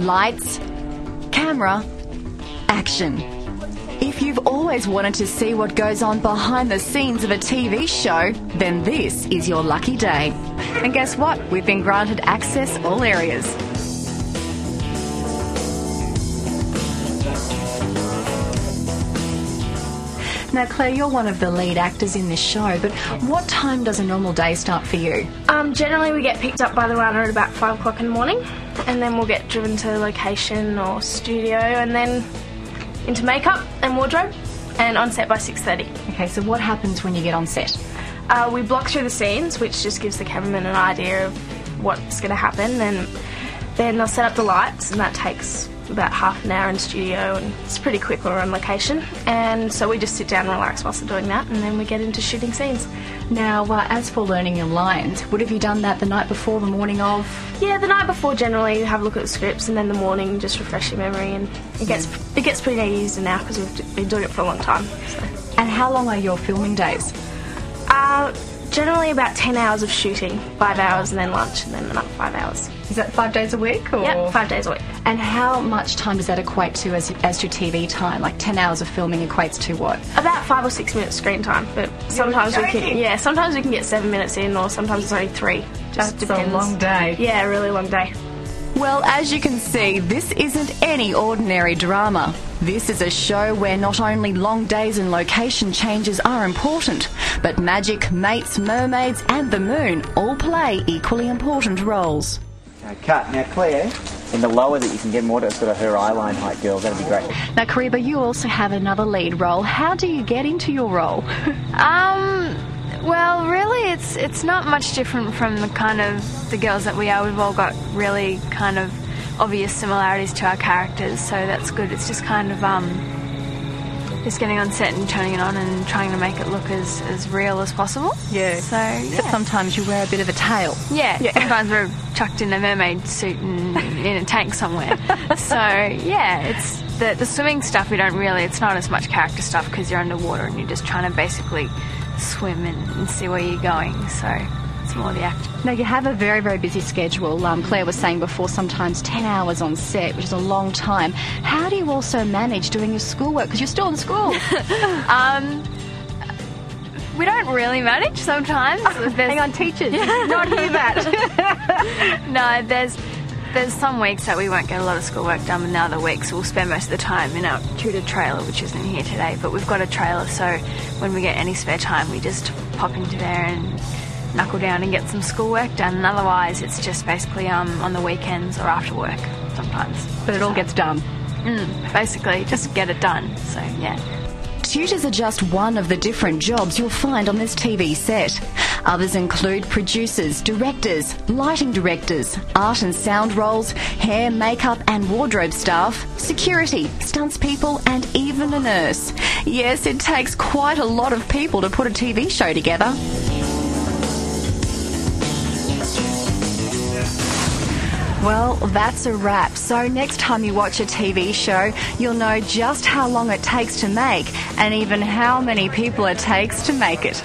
Lights, camera, action. If you've always wanted to see what goes on behind the scenes of a TV show, then this is your lucky day. And guess what? We've been granted access all areas. Now, Claire, you're one of the lead actors in this show, but what time does a normal day start for you? Generally we get picked up by the runner at about 5 o'clock in the morning, and then we'll get driven to location or studio, and then into makeup and wardrobe, and on set by 6:30. Okay, so what happens when you get on set? We block through the scenes, which just gives the cameraman an idea of what's going to happen, and then they'll set up the lights, and that takes about half an hour in studio, and it's pretty quick when we're on location, and so we just sit down and relax whilst they're doing that, and then we get into shooting scenes. Now, as for learning your lines, would have you done that the night before, the morning of? Yeah, the night before generally you have a look at the scripts, and then the morning just refresh your memory, and it gets pretty easy now because we've been doing it for a long time. So. And how long are your filming days? Generally about 10 hours of shooting, 5 hours, and then lunch, and then another 5 hours. Is that 5 days a week? Or? Yeah, 5 days a week. And how much time does that equate to as to TV time? Like 10 hours of filming equates to what? About 5 or 6 minutes screen time, but sometimes we can get 7 minutes in, or sometimes it's only 3. Just depends. A long day. Yeah, a really long day. Well, as you can see, this isn't any ordinary drama. This is a show where not only long days and location changes are important, but magic, mates, mermaids and the moon all play equally important roles. Cut. Now, Claire, in the lower that you can get more to sort of her eyeline height, girl, that'd be great. Now, Kariba, you also have another lead role. How do you get into your role? Well, really, it's not much different from the kind of the girls that we are. We've all got really kind of obvious similarities to our characters, so that's good. It's just kind of just getting on set and turning it on and trying to make it look as real as possible. Yeah. So, yeah. But sometimes you wear a bit of a tail. Yeah. Sometimes we're chucked in a mermaid suit and in a tank somewhere. So, yeah, it's the swimming stuff. It's not as much character stuff because you're underwater and you're just trying to basically swim and see where you're going, so it's more the act. Now, you have a very, very busy schedule. Claire was saying before, sometimes 10 hours on set, which is a long time. How do you also manage doing your schoolwork, because you're still in school? We don't really manage sometimes. Hang on, teachers, not hear that. No, there's some weeks that we won't get a lot of schoolwork done, and other weeks we'll spend most of the time in our tutor trailer, which isn't here today, but we've got a trailer, so when we get any spare time we just pop into there and knuckle down and get some schoolwork done, and otherwise it's just basically on the weekends or after work sometimes. But it all gets done. Basically, just get it done, so yeah. Tutors are just one of the different jobs you'll find on this TV set. Others include producers, directors, lighting directors, art and sound roles, hair, makeup and wardrobe staff, security, stunts people and even a nurse. Yes, it takes quite a lot of people to put a TV show together. Well, that's a wrap. So next time you watch a TV show, you'll know just how long it takes to make and even how many people it takes to make it.